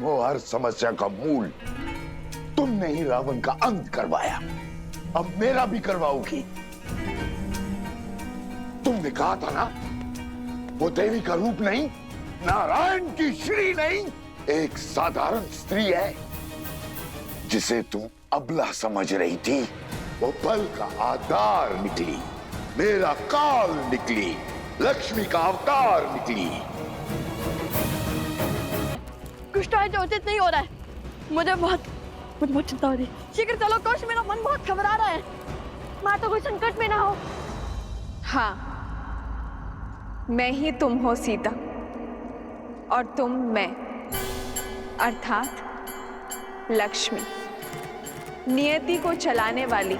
हो हर समस्या का मूल। तुमने ही रावण का अंत करवाया, अब मेरा भी करवाओगी। तुमने कहा था ना, वो देवी का रूप नहीं, नारायण की श्री नहीं, एक साधारण स्त्री है जिसे तुम अबला समझ रही थी। वो बल का आधार निकली, मेरा काल निकली, लक्ष्मी का अवतार निकली। कुछ तो उचित नहीं हो रहा है। मुझे बहुत चिंता हो रही है। शीघ्र चलो कोश, मेरा मन बहुत घबरा रहा है। माता कोई संकट में ना हो। हाँ, मैं ही तुम हो सीता, और तुम मैं, अर्थात लक्ष्मी, नियति को चलाने वाली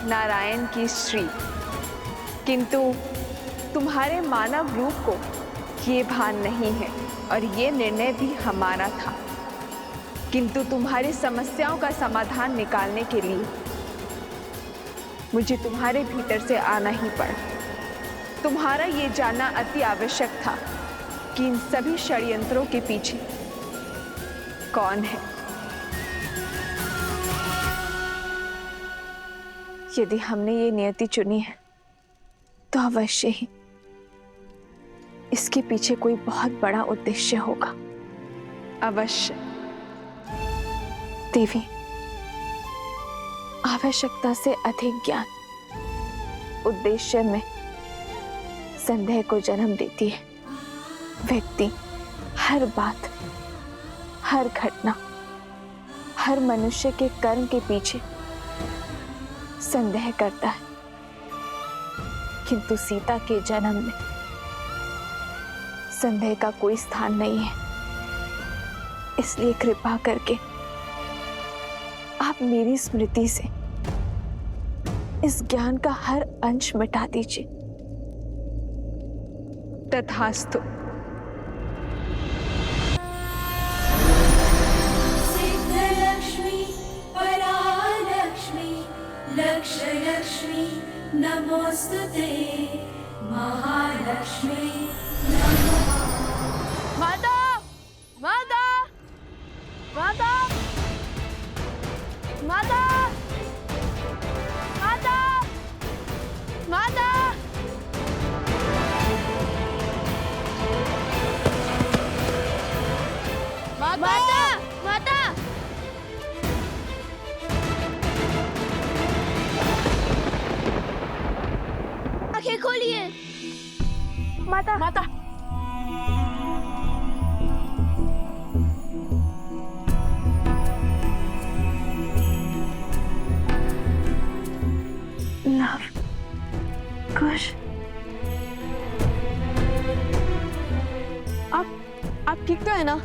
नारायण की श्री। किंतु तुम्हारे मानव रूप को ये भान नहीं है, और ये निर्णय भी हमारा था। किंतु तुम्हारी समस्याओं का समाधान निकालने के लिए मुझे तुम्हारे भीतर से आना ही पड़ा। तुम्हारा ये जानना अति आवश्यक था कि इन सभी षड्यंत्रों के पीछे कौन है। यदि हमने ये नियति चुनी है तो अवश्य ही इसके पीछे कोई बहुत बड़ा उद्देश्य होगा। अवश्य। देवी, आवश्यकता से अधिक ज्ञान उद्देश्य में संदेह को जन्म देती है। व्यक्ति हर बात, हर घटना, हर मनुष्य के कर्म के पीछे संदेह करता है, किंतु सीता के जन्म में संदेह का कोई स्थान नहीं है। इसलिए कृपा करके आप मेरी स्मृति से इस ज्ञान का हर अंश मिटा दीजिए। तथास्तु। सिद्धलक्ष्मी परालक्ष्मी लक्ष्मी नमोस्तुते महालक्ष्मी नमः। माता, माता, माता, माता, माता, माता। माता, माता, आंखें खोलिए। माता, माता। कुश, आप ठीक तो है ना?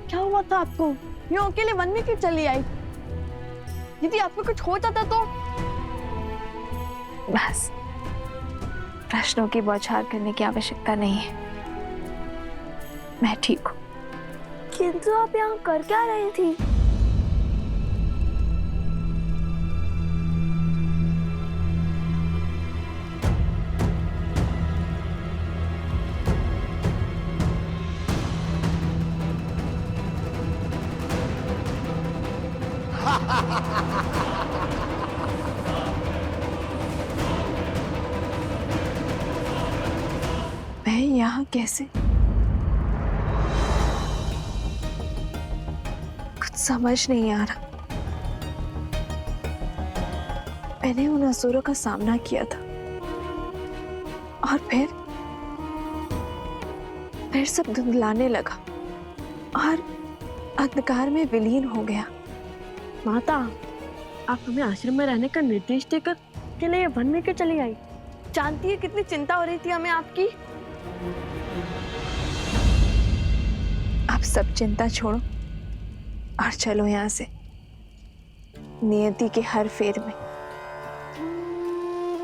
क्या हुआ था आपको? यूं अकेले वन में क्यों चली आई? यदि आपको कुछ हो जाता तो? बस, प्रश्नों की बौछार करने की आवश्यकता नहीं है। मैं ठीक हूँ। किंतु आप यहाँ कर क्या रही थी? मैं यहाँ कैसे? कुछ समझ नहीं आ रहा। मैंने उन असुरों का सामना किया था और फिर सब धुंधलाने लगा और अंधकार में विलीन हो गया। माता, आप हमें आश्रम में रहने का निर्देश देकर के लिए वन में क्यों चली आई? जानती है कितनी चिंता हो रही थी हमें आपकी। आप सब चिंता छोड़ो और चलो यहाँ से। नियति के हर फेर में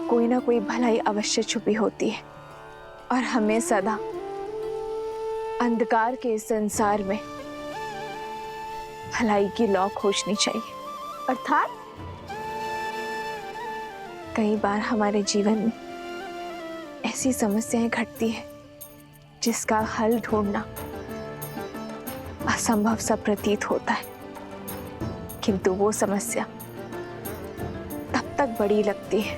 कोई ना कोई भलाई अवश्य छुपी होती है और हमें सदा अंधकार के संसार में भलाई की लौ खोजनी चाहिए। अर्थात कई बार हमारे जीवन में ऐसी समस्याएं घटती है जिसका हल ढूंढना असंभव सा प्रतीत होता है, किंतु वो समस्या तब तक बड़ी लगती है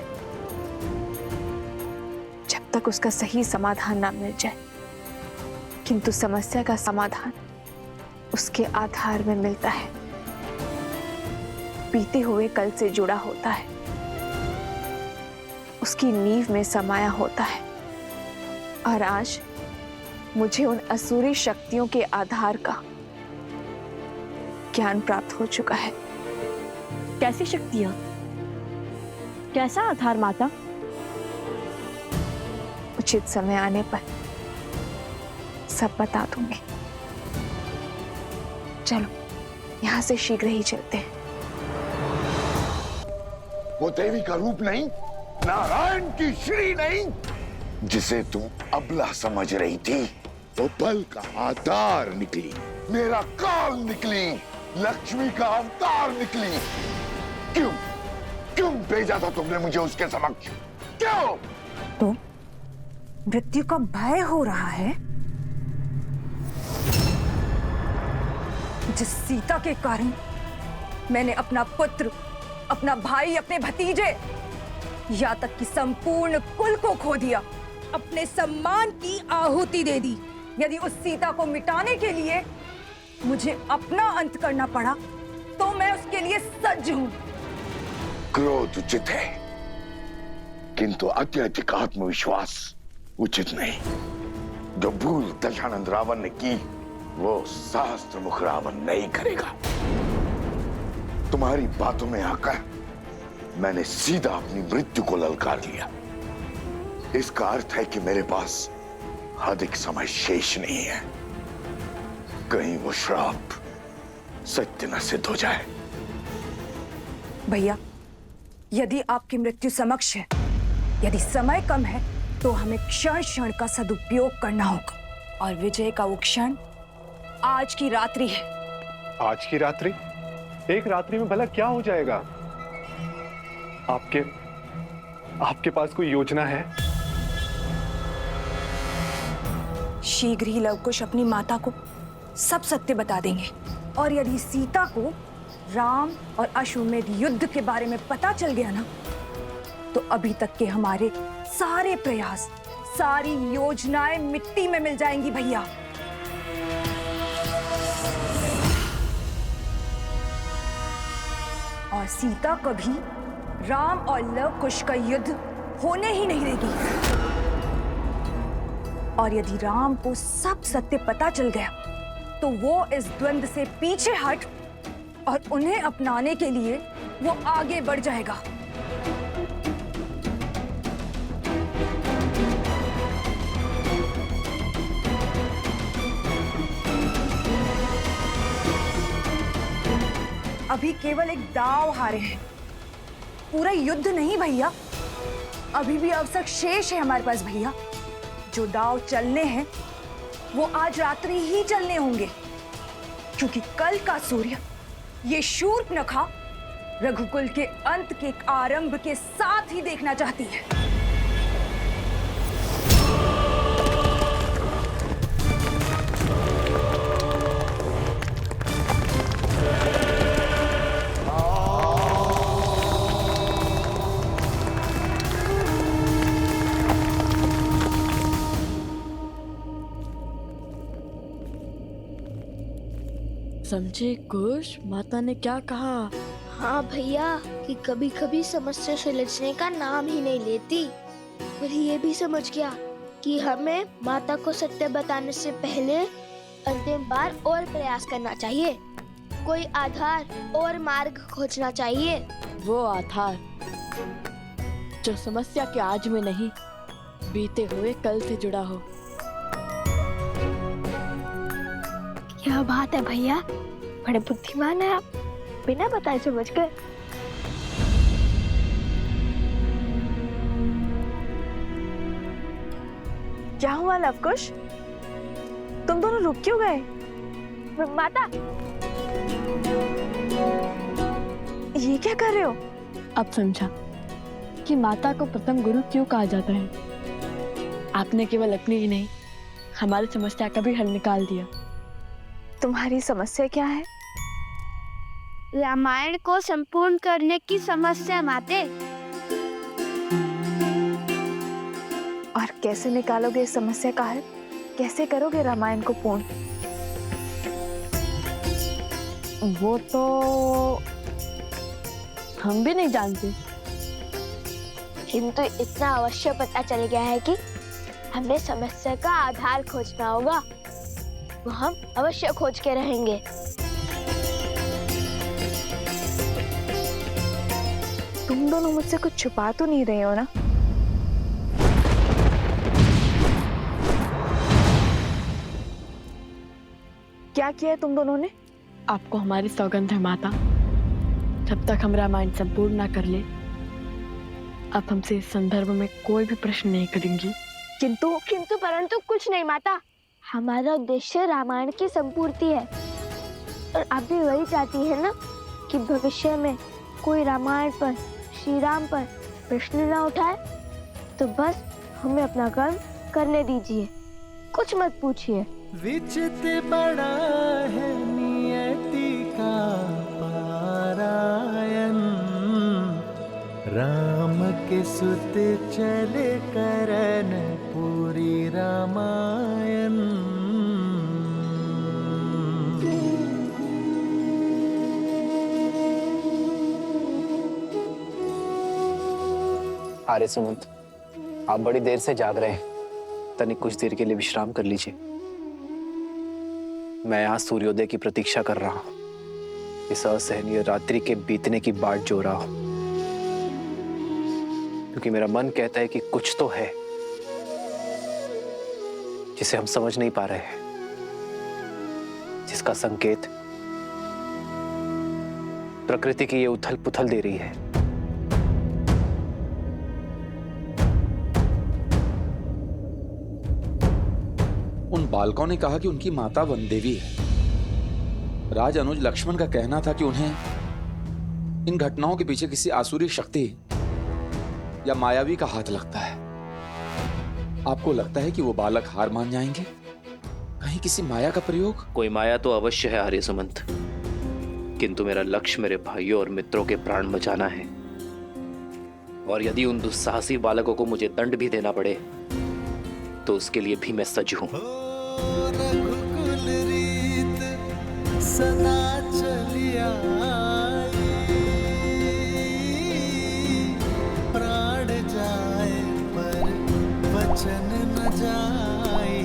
जब तक उसका सही समाधान ना मिल जाए। किंतु समस्या का समाधान उसके आधार में मिलता है, बीते हुए कल से जुड़ा होता है, उसकी नींव में समाया होता है। और आज मुझे उन असुरी शक्तियों के आधार का ज्ञान प्राप्त हो चुका है। कैसी शक्तियां, कैसा आधार माता? उचित समय आने पर सब बता दूंगी। चलो यहां से शीघ्र ही चलते हैं। वो देवी का रूप नहीं, नारायण की श्री नहीं, जिसे तुम अबला समझ रही थी, वो बल का आधार निकली, मेरा काल निकली, लक्ष्मी का अवतार निकली। क्यों क्यों भेजा था तुमने मुझे उसके समक्ष? क्यों? तो मृत्यु का भय हो रहा है, जिस सीता के कारण मैंने अपना पुत्र, अपना भाई, अपने भतीजे, या तक कि संपूर्ण कुल को खो दिया, अपने सम्मान की आहुति दे दी। यदि उस सीता को मिटाने के लिए मुझे अपना अंत करना पड़ा तो मैं उसके लिए सज्ज हूं। क्रोध उचित है, किंतु अत्यधिक आत्मविश्वास उचित नहीं। जो भूल दशानंद रावण ने की, वो सहस्त्र मुख रावण नहीं करेगा। तुम्हारी बातों में आकर मैंने सीधा अपनी मृत्यु को ललकार लिया। इसका अर्थ है कि मेरे पास अधिक समय शेष नहीं है। कहीं वो श्राप सत्य न सिद्ध हो जाए। भैया, यदि आपकी मृत्यु समक्ष है, यदि समय कम है, तो हमें क्षण क्षण का सदुपयोग करना होगा। और विजय का वो क्षण आज की रात्रि है। आज की रात्रि? एक रात्रि में भला क्या हो जाएगा? आपके पास कोई योजना है? शीघ्र ही लवकुश अपनी माता को सब सत्य बता देंगे। और यदि सीता को राम और अश्वमेध युद्ध के बारे में पता चल गया ना, तो अभी तक के हमारे सारे प्रयास, सारी योजनाएं मिट्टी में मिल जाएंगी भैया। और सीता कभी राम और लवकुश का युद्ध होने ही नहीं देगी। और यदि राम को सब सत्य पता चल गया, तो वो इस द्वंद्व से पीछे हट और उन्हें अपनाने के लिए वो आगे बढ़ जाएगा। अभी केवल एक दांव हारे हैं, पूरा युद्ध नहीं भैया। अभी भी अवसर शेष है हमारे पास भैया। जो दांव चलने हैं वो आज रात्रि ही चलने होंगे, क्योंकि कल का सूर्य ये शूर्पणखा रघुकुल के अंत के आरंभ के साथ ही देखना चाहती है। समझे कुश, माता ने क्या कहा? हाँ भैया, कि कभी कभी समस्या सुलझने का नाम ही नहीं लेती। पर ये भी समझ गया कि हमें माता को सत्य बताने से पहले अंतिम बार और प्रयास करना चाहिए, कोई आधार और मार्ग खोजना चाहिए। वो आधार जो समस्या के आज में नहीं, बीते हुए कल से जुड़ा हो। क्या बात है भैया, बड़े बुद्धिमान है आप, बिना बताए समझ गए। क्या हुआ लवकुश, तुम दोनों रुक क्यों गए? माता, ये क्या कर रहे हो? अब समझा कि माता को प्रथम गुरु क्यों कहा जाता है। आपने केवल अपनी ही नहीं, हमारी समस्या का भी हल निकाल दिया। तुम्हारी समस्या क्या है? रामायण को संपूर्ण करने की समस्या माते। और कैसे निकालोगे इस समस्या का हल? कैसे करोगे रामायण को पूर्ण? वो तो हम भी नहीं जानते, किंतु इतना अवश्य पता चल गया है कि हमें समस्या का आधार खोजना होगा। वो हम अवश्य खोज के रहेंगे। तुम दोनों मुझसे कुछ छुपा तो नहीं रहे हो ना? क्या किया है तुम दोनों ने? आपको हमारी सौगंध है माता, जब तक हम रामायण संपूर्ण ना कर ले आप हमसे इस संदर्भ में कोई भी प्रश्न नहीं करेंगी। किंतु परंतु कुछ नहीं माता, हमारा उद्देश्य रामायण की संपूर्ति है और आप भी वही चाहती है ना कि भविष्य में कोई रामायण पर, श्री राम पर प्रश्न ना उठाए। तो बस हमें अपना कर्म करने दीजिए, कुछ मत पूछिए। विचित बड़ा है नियति का पारायण, राम के सुत चले करन पूरी रामायण। आर्य सुमंत, आप बड़ी देर से जाग रहे हैं, तनिक कुछ देर के लिए विश्राम कर लीजिए। मैं यहाँ सूर्योदय की प्रतीक्षा कर रहा हूँ, इस असहनीय रात्रि के बीतने की बाट जो रहा हूँ, क्योंकि मेरा मन कहता है कि कुछ तो है जिसे हम समझ नहीं पा रहे हैं, जिसका संकेत प्रकृति की ये उथल पुथल दे रही है। उन बालकों ने कहा कि उनकी माता वन देवी है। राज अनुज लक्ष्मण का कहना था कि उन्हें इन घटनाओं के पीछे किसी आसुरी शक्ति या मायावी का हाथ लगता है। आपको लगता है कि वो बालक हार मान जाएंगे? कहीं किसी माया का प्रयोग? कोई माया तो अवश्य है आर्य सुमंत, किंतु मेरा लक्ष्य मेरे भाइयों और मित्रों के प्राण बचाना है। और यदि उन दुस्साहसी बालकों को मुझे दंड भी देना पड़े तो उसके लिए भी मैं सज्ज हूं। रघुकुल रीत सदा चलिया, प्राण जाए पर वचन न जाए।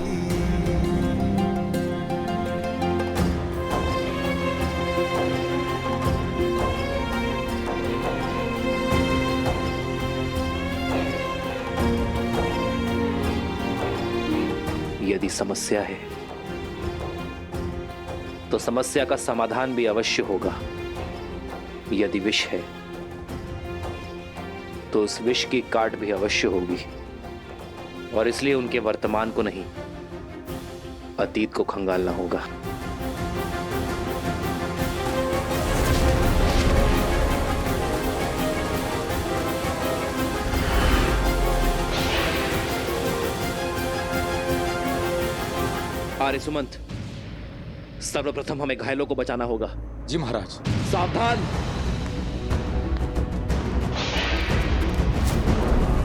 यदि समस्या है तो समस्या का समाधान भी अवश्य होगा। यदि विष है तो उस विष की काट भी अवश्य होगी। और इसलिए उनके वर्तमान को नहीं, अतीत को खंगालना होगा। आर्य सुमंत, सर्वप्रथम हमें घायलों को बचाना होगा। जी महाराज। सावधान!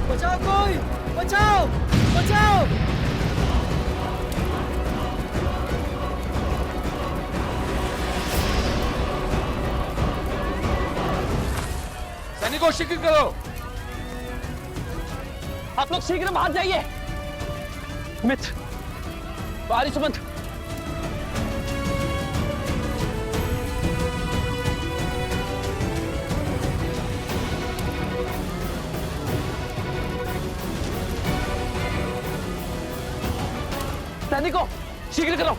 बचाओ कोई, बचाओ, बचाओ। सैनिकों शीघ्र करो। आप लोग शीघ्र बाहर जाइए। मित्र, आर्य सुमंत, सैनिकों शीघ्र करो।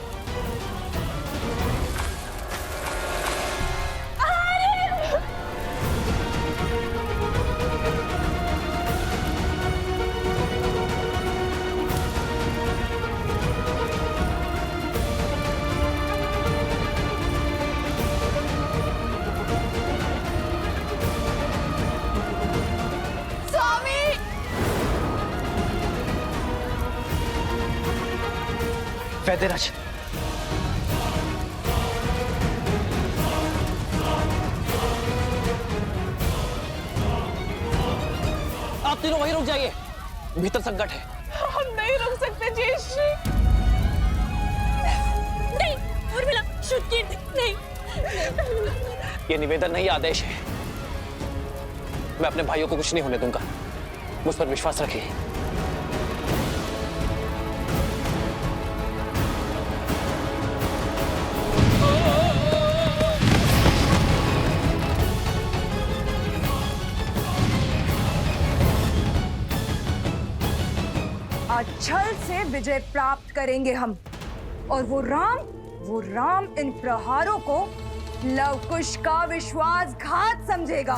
वैद्यराज, आप तीनों वहीं रुक जाइए, भीतर संकट है। हम नहीं रुक सकते जयश्री। नहीं उर्मिला, श्रुति नहीं। ये निवेदन नहीं, आदेश है। मैं अपने भाइयों को कुछ नहीं होने दूंगा, मुझ पर विश्वास रखिए। आज छल से विजय प्राप्त करेंगे हम, और वो राम इन प्रहारों को लवकुश का विश्वासघात समझेगा।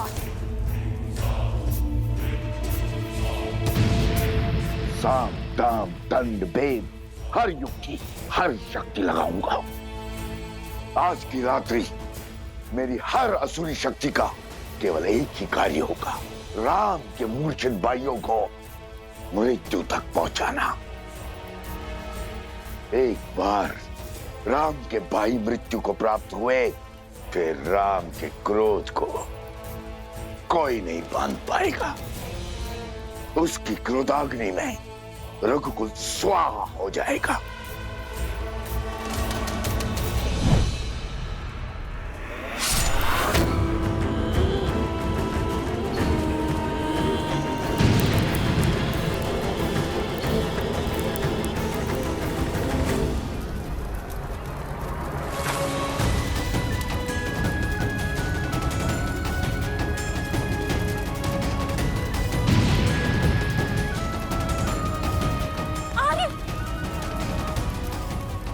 साम दाम दंड भेद हर युक्ति हर शक्ति लगाऊंगा। आज की रात्रि मेरी हर असुरी शक्ति का केवल एक ही कार्य होगा, राम के मूर्छित भाइयों को मृत्यु तक पहुंचाना। एक बार राम के भाई मृत्यु को प्राप्त हुए, फिर राम के क्रोध को कोई नहीं बांध पाएगा। उसकी क्रोधाग्नि में रघुकुल स्वाहा हो जाएगा।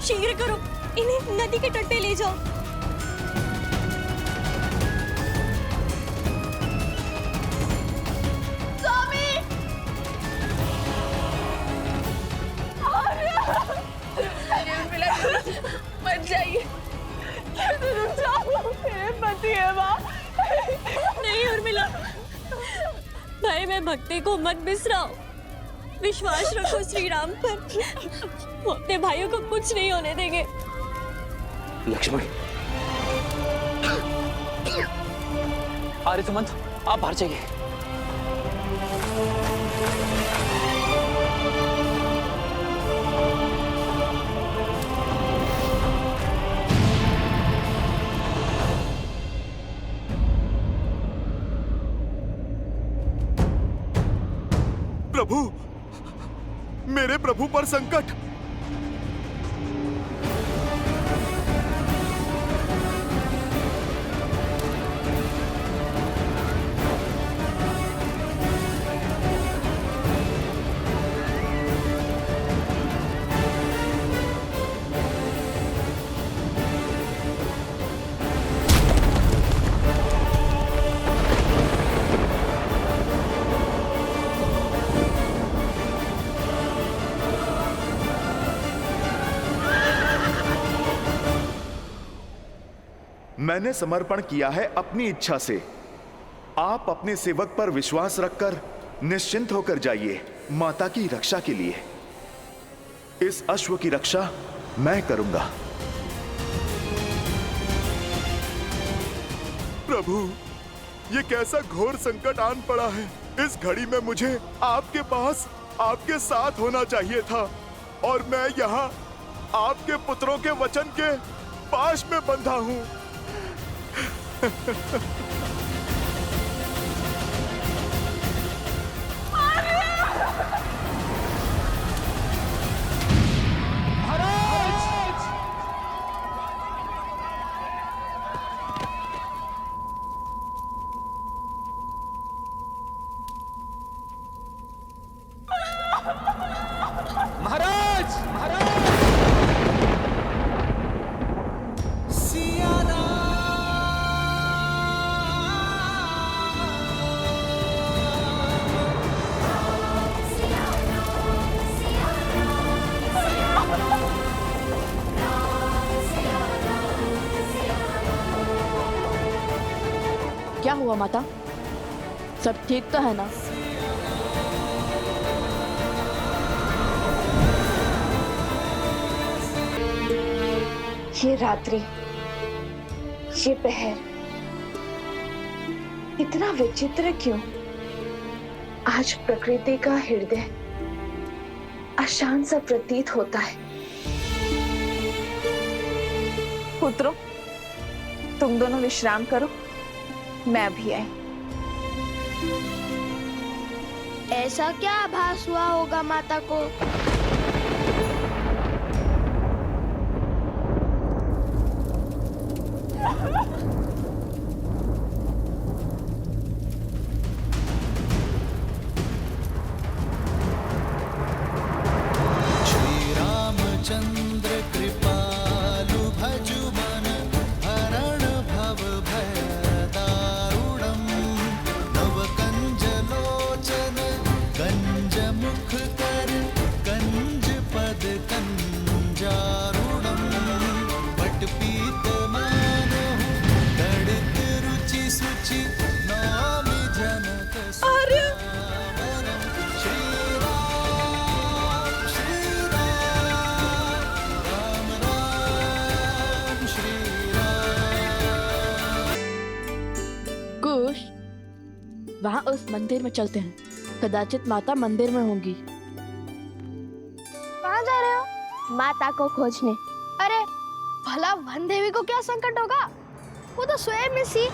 शीघ्र करो, इन्हें नदी के तट पे ले जाओ। स्वामी! मत जाइए, रुक जाओ, मेरे पति है माँ। नहीं उर्मिला, भाई मैं भक्ति को मत बिसराओ, विश्वास रखो श्री राम पर। वो अपने भाइयों को कुछ नहीं होने देंगे। लक्ष्मण, आर्य सुमंत, आप बाहर जाइए। प्रभु, मेरे प्रभु पर संकट। मैंने समर्पण किया है अपनी इच्छा से। आप अपने सेवक पर विश्वास रखकर निश्चिंत होकर जाइए माता की रक्षा के लिए। इस अश्व की रक्षा मैं करूंगा। प्रभु, ये कैसा घोर संकट आन पड़ा है। इस घड़ी में मुझे आपके पास आपके साथ होना चाहिए था, और मैं यहाँ आपके पुत्रों के वचन के पाश में बंधा हूँ। क्या हुआ माता, सब ठीक तो है ना? ये रात्रि, ये पहर इतना विचित्र क्यों? आज प्रकृति का हृदय अशांत सा प्रतीत होता है। पुत्रों, तुम दोनों विश्राम करो, मैं भी आई। ऐसा क्या आभास हुआ होगा माता को? श्री रामचंद्र कृपालु भजु मन हरण भव भय दारुणम नव कंज लोचन कंज मुख कर कंज पद कंजारुणम पट पीत मानहु तड़ित रुचि सुचि नामि जनक सुहावरम श्री राम राम राम श्री राम। कुश, वहाँ उस मंदिर में चलते हैं। कदाचित माता मंदिर में होंगी। कहाँ जा रहे हो? माता को खोजने। अरे भला वन देवी को क्या संकट होगा? वो तो स्वयं में सी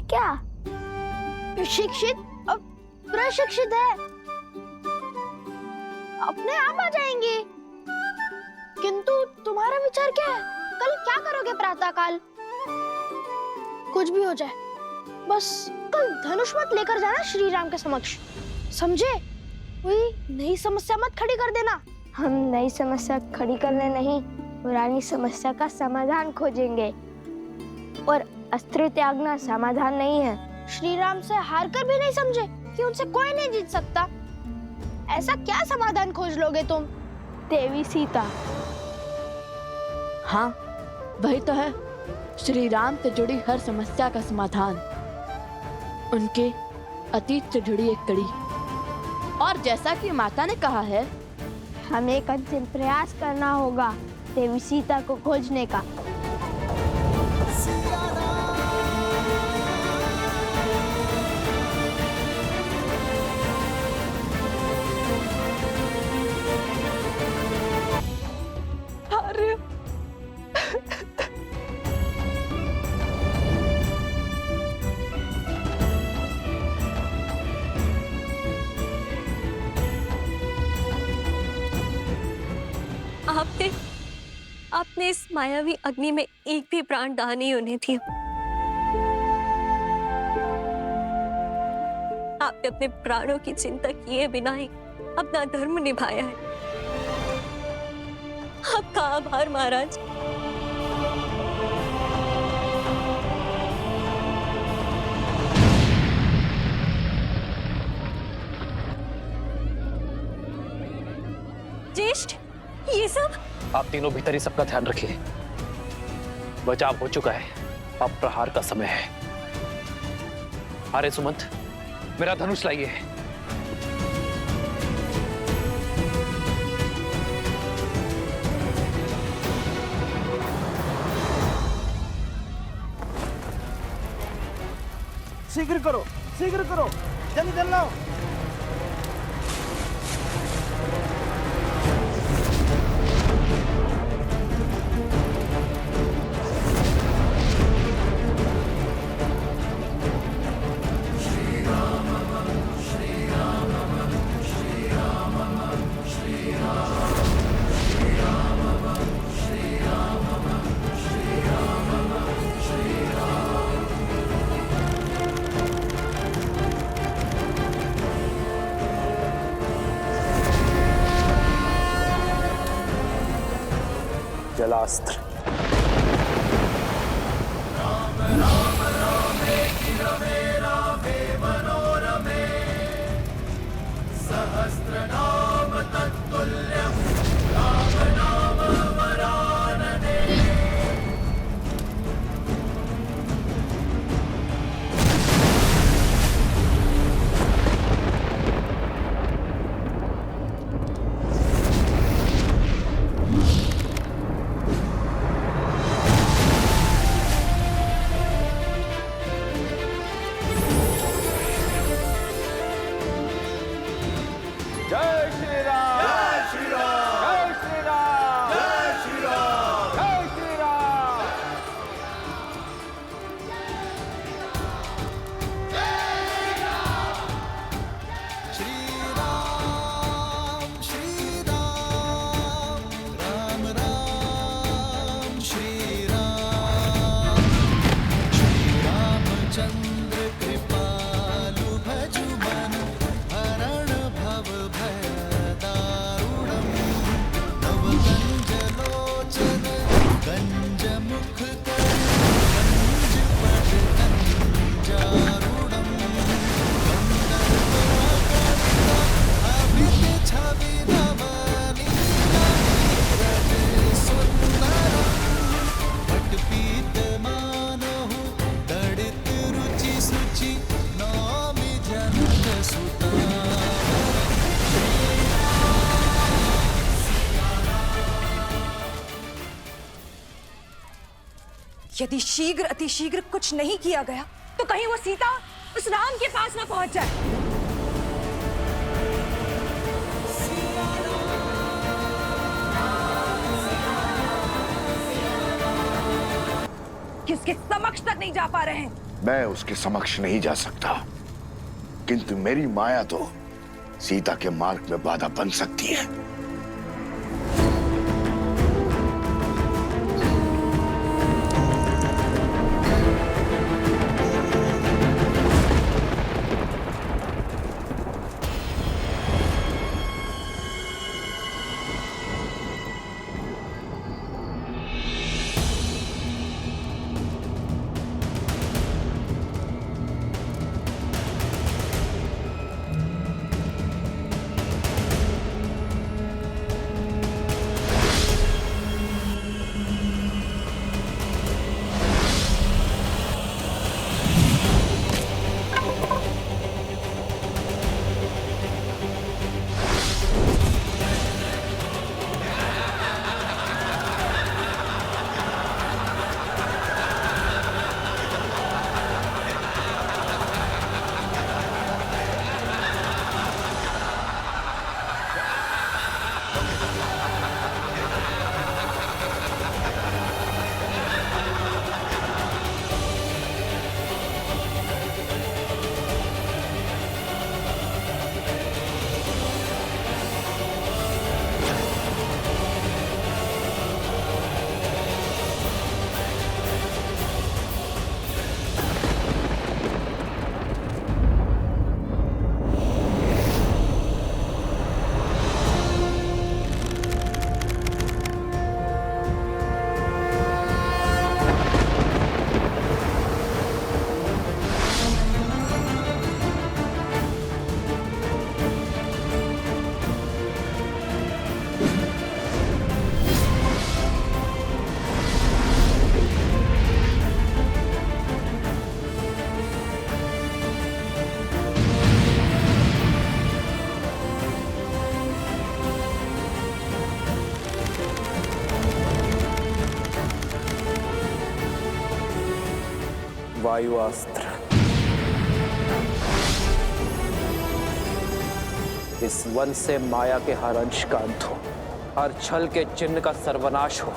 क्या शिक्षित और प्रशिक्षित है, अपने आप आ जाएंगी। किंतु तुम्हारा विचार क्या है? कल क्या करोगे प्रातःकाल? कुछ भी हो जाए, बस कल धनुष मत लेकर जाना श्री राम के समक्ष, समझे? कोई नई समस्या मत खड़ी कर देना। हम नई समस्या खड़ी करने नहीं, पुरानी समस्या का समाधान खोजेंगे। और अस्त्र त्यागना समाधान नहीं है। श्री राम से हार कर भी नहीं समझे कि उनसे कोई नहीं जीत सकता। ऐसा क्या समाधान खोज लोगे तुम? देवी सीता। हाँ, वही तो है श्री राम से जुड़ी हर समस्या का समाधान। उनके अतीत से जुड़ी एक कड़ी। और जैसा कि माता ने कहा है, हमें एक अंतिम प्रयास करना होगा देवी सीता को खोजने का। आपने इस मायावी अग्नि में एक भी प्राण दाह नहीं होने दिया। आपने अपने प्राणों की चिंता किए बिना ही अपना धर्म निभाया है। आपका आभार महाराज। ज्येष्ठ, ये सब आप तीनों भीतर ही सबका ध्यान रखिए। बचाव हो चुका है, अब प्रहार का समय है। अरे सुमंत, मेरा धनुष लाइए। शीघ्र करो, शीघ्र करो, जल्दी जल्दी लाओ। जलास्त्र। यदि शीघ्र अतिशीघ्र कुछ नहीं किया गया तो कहीं वो सीता उस राम के पास ना पहुंच जाए। किसके समक्ष तक नहीं जा पा रहे हैं? मैं उसके समक्ष नहीं जा सकता, किंतु मेरी माया तो सीता के मार्ग में बाधा बन सकती है। वायुअस्त्र। इस वन से माया के हर अंश का अंत हो, हर छल के चिन्ह का सर्वनाश हो।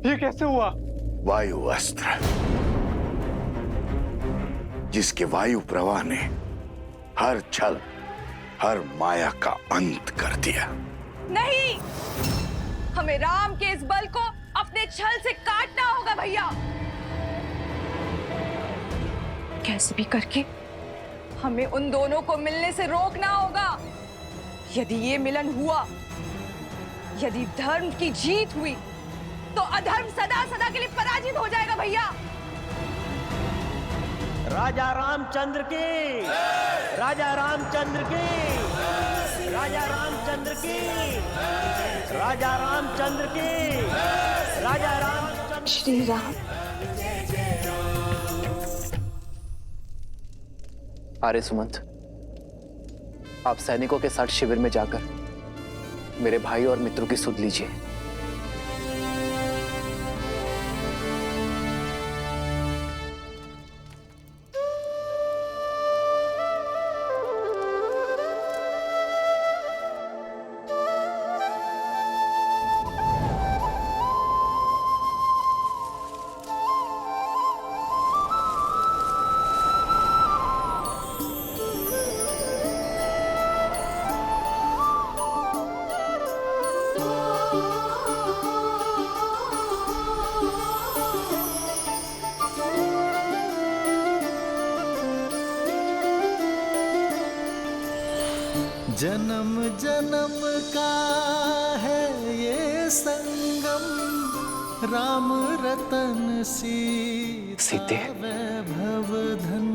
ये कैसे हुआ? वायु अस्त्र, जिसके वायु प्रवाह ने हर छल, हर माया का अंत कर दिया। नहीं, हमें राम के इस बल को अपने छल से काटना होगा भैया। कैसे भी करके हमें उन दोनों को मिलने से रोकना होगा। यदि ये मिलन हुआ, यदि धर्म की जीत हुई, तो अधर्म सदा सदा के लिए पराजित हो जाएगा भैया। राजा रामचंद्र की, राजा रामचंद्र की, राजा रामचंद्र की, राजा रामचंद्र की, राजा रामचंद्र। श्री राम। आर्य सुमंत, आप सैनिकों के साथ शिविर में जाकर मेरे भाई और मित्रों की सुध लीजिए। Oh जन्म जन्म का है ये संगम, राम रतन सीते वैभव धन।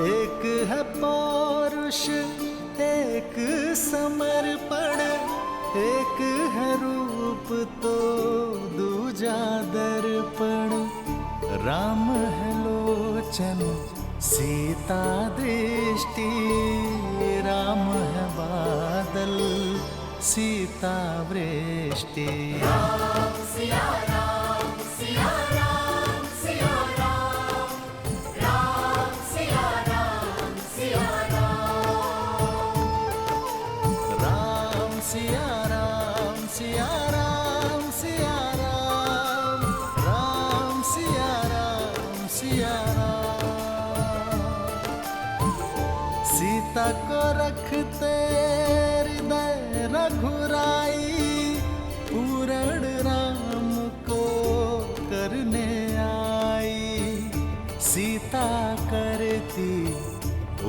एक है पौरुष एक समर्पण, एक है रूप तो दूजा दर्पण। राम है लोचन सीता दृष्टि, राम है बादल सीता वृष्टि। राम सिया राम सिया राम सिया राम, राम सिया राम सिया राम, राम सिया राम सिया राम सिया राम, राम सिया राम सिया राम। सीता को रखते हृदय रघुराई, पूर्ण राम को करने आई। सीता करती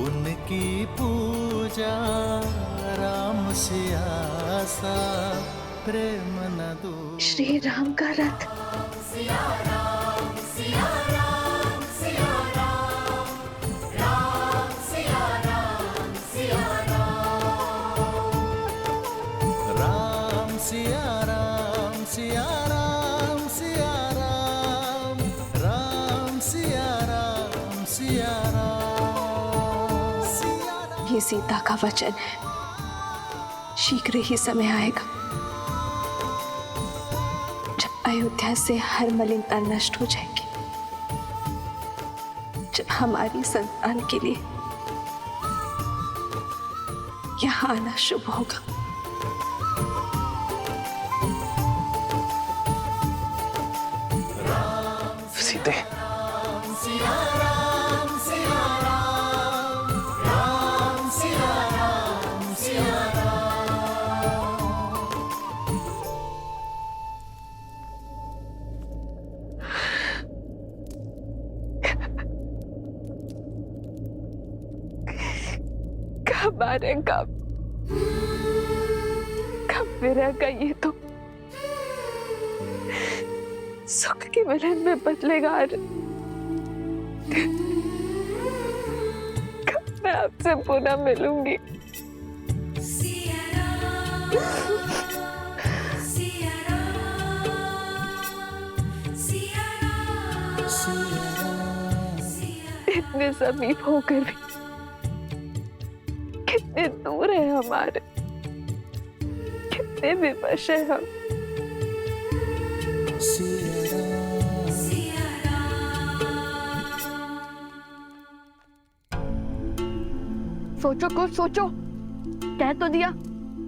उनकी पूजा, राम सिया सा प्रेम न दो। श्री राम का रथ सिया राम सिया राम सिया राम, राम सिया राम सिया राम, राम सिया राम सिया राम सिया राम, राम सिया राम सिया राम। ये सीता का वचन है, शीघ्र ही समय आएगा जब अयोध्या से हर मलिनता नष्ट हो जाएगी, जब हमारी संतान के लिए यहाँ आना शुभ होगा। सीते सिया राम सिया राम, राम सिया राम सिया राम। कब आ रहे कब विरह का ये तो सुख के मिलन में बदलेगा। कब मैं आपसे पुनः मिलूंगी। सिया राम सिया राम सिया राम, इतने समीप होकर भी कितने दूर है हमारे, कितने विवश है हम। सोचो कुछ सोचो, कह तो दिया,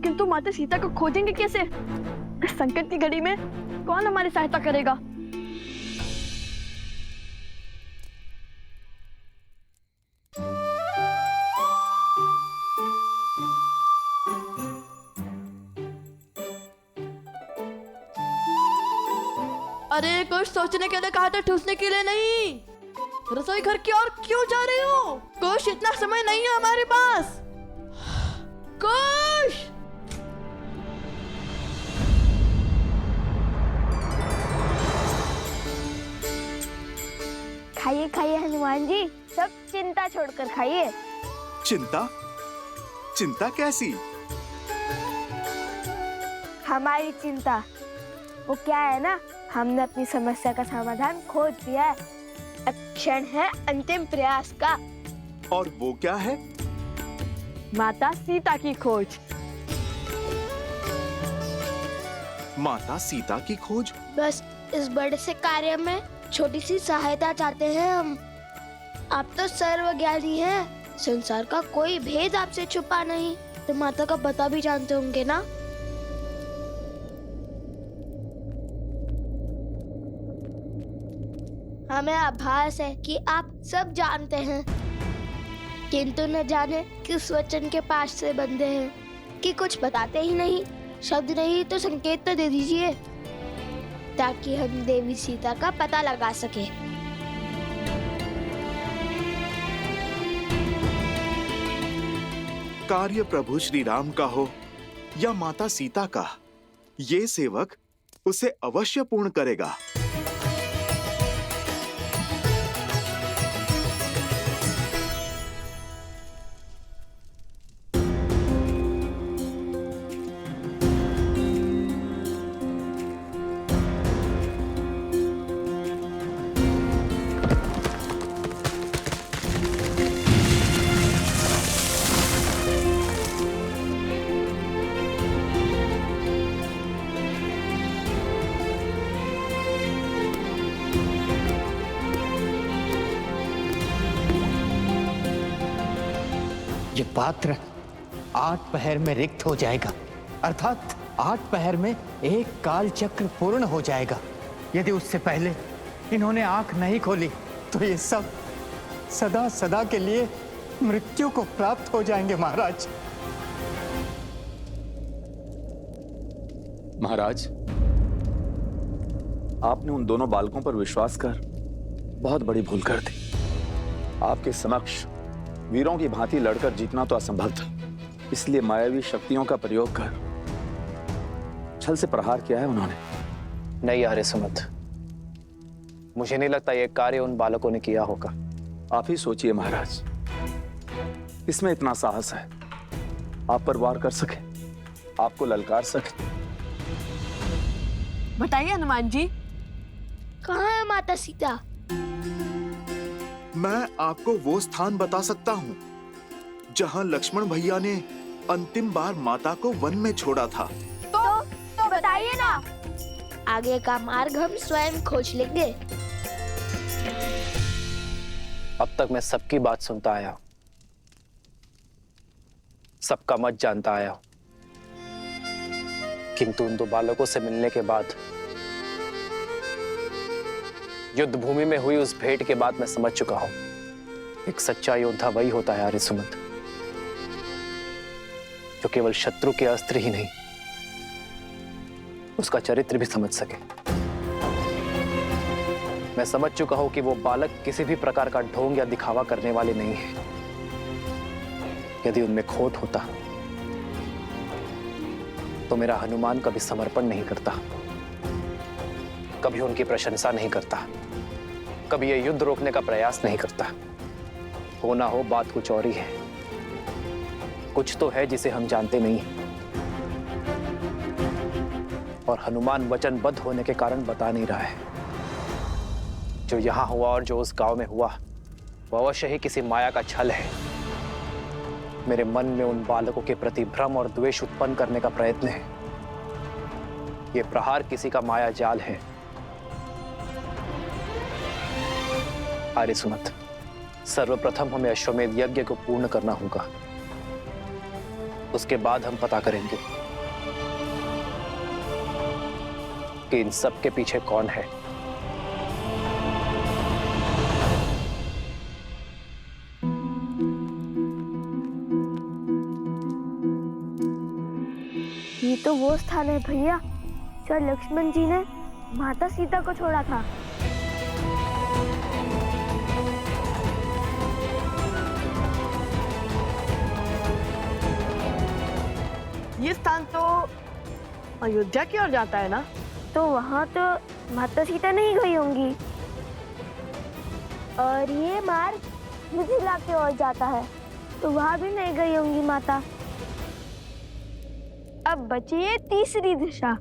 किंतु माता सीता को खोजेंगे कैसे? इस संकट की घड़ी में कौन हमारी सहायता करेगा? अरे कुछ सोचने के लिए कहा था, ठूसने के लिए नहीं। रसोई घर की ओर क्यों जा रही हो? कुछ इतना समय नहीं है हमारे पास। कुछ खाइए खाइए हनुमान जी, सब चिंता छोड़कर खाइए। चिंता? चिंता कैसी? हमारी चिंता वो क्या है ना, हमने अपनी समस्या का समाधान खोज दिया है। अब क्षण है अंतिम प्रयास का। और वो क्या है? माता सीता की खोज। माता सीता की खोज? बस इस बड़े से कार्य में छोटी सी सहायता चाहते हैं हम। आप तो सर्वज्ञानी हैं, संसार का कोई भेद आपसे छुपा नहीं, तो माता का पता भी जानते होंगे ना। हमें आभास है कि आप सब जानते हैं, किंतु न जाने किस वचन के पास से बंधे हैं कि कुछ बताते ही नहीं। शब्द नहीं तो संकेत तो दे दीजिए, ताकि हम देवी सीता का पता लगा सके। कार्य प्रभु श्री राम का हो या माता सीता का, ये सेवक उसे अवश्य पूर्ण करेगा। ये पात्र 8 पहर में रिक्त हो जाएगा, अर्थात 8 पहर में एक काल चक्र पूर्ण हो जाएगा। यदि उससे पहले इन्होंने आंख नहीं खोली तो ये सब सदा सदा के लिए मृत्यु को प्राप्त हो जाएंगे महाराज। महाराज, आपने उन दोनों बालकों पर विश्वास कर बहुत बड़ी भूल कर दी। आपके समक्ष वीरों की भांति लड़कर जीतना तो असंभव था, इसलिए मायावी शक्तियों का प्रयोग कर छल से प्रहार किया है उन्होंने। नहीं आर्य सुमंत, मुझे नहीं लगता यह कार्य उन बालकों ने किया होगा। आप ही सोचिए महाराज, इसमें इतना साहस है, आप पर वार कर सके, आपको ललकार सके। बताइए हनुमान जी, कहाँ है माता सीता? मैं आपको वो स्थान बता सकता हूँ जहाँ लक्ष्मण भैया ने अंतिम बार माता को वन में छोड़ा था। तो बताइए ना। आगे का मार्ग हम स्वयं खोज लेंगे। अब तक मैं सबकी बात सुनता आया हूं, सबका मत जानता आया हूं, किंतु उन 2 बालकों से मिलने के बाद, युद्ध भूमि में हुई उस भेंट के बाद मैं समझ चुका हूं, एक सच्चा योद्धा वही होता है आर्य सुमंत, जो केवल शत्रु के अस्त्र ही नहीं, उसका चरित्र भी समझ सके। मैं समझ चुका हूं कि वो बालक किसी भी प्रकार का ढोंग या दिखावा करने वाले नहीं है। यदि उनमें खोट होता तो मेरा हनुमान कभी समर्पण नहीं करता, कभी उनकी प्रशंसा नहीं करता, कभी ये युद्ध रोकने का प्रयास नहीं करता। हो ना हो, बात कुछ और ही है। कुछ तो है जिसे हम जानते नहीं, और हनुमान वचनबद्ध होने के कारण बता नहीं रहा है। जो यहां हुआ और जो उस गांव में हुआ, वो अवश्य ही किसी माया का छल है। मेरे मन में उन बालकों के प्रति भ्रम और द्वेष उत्पन्न करने का प्रयत्न है। ये प्रहार किसी का माया जाल है। आर्य सुमंत, सर्वप्रथम हमें अश्वमेध यज्ञ को पूर्ण करना होगा, उसके बाद हम पता करेंगे कि इन सब के पीछे कौन है। ये तो वो स्थान है भैया, जहाँ लक्ष्मण जी ने माता सीता को छोड़ा था। ये स्थान तो अयोध्या की ओर जाता है ना? तो वहाँ तो माता सीता नहीं गई होंगी, और ये मार्ग मिथिला की ओर जाता है, तो वहाँ भी नहीं गई होंगी माता। अब बची है तीसरी दिशा,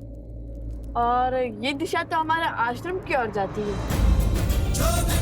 और ये दिशा तो हमारे आश्रम की ओर जाती है।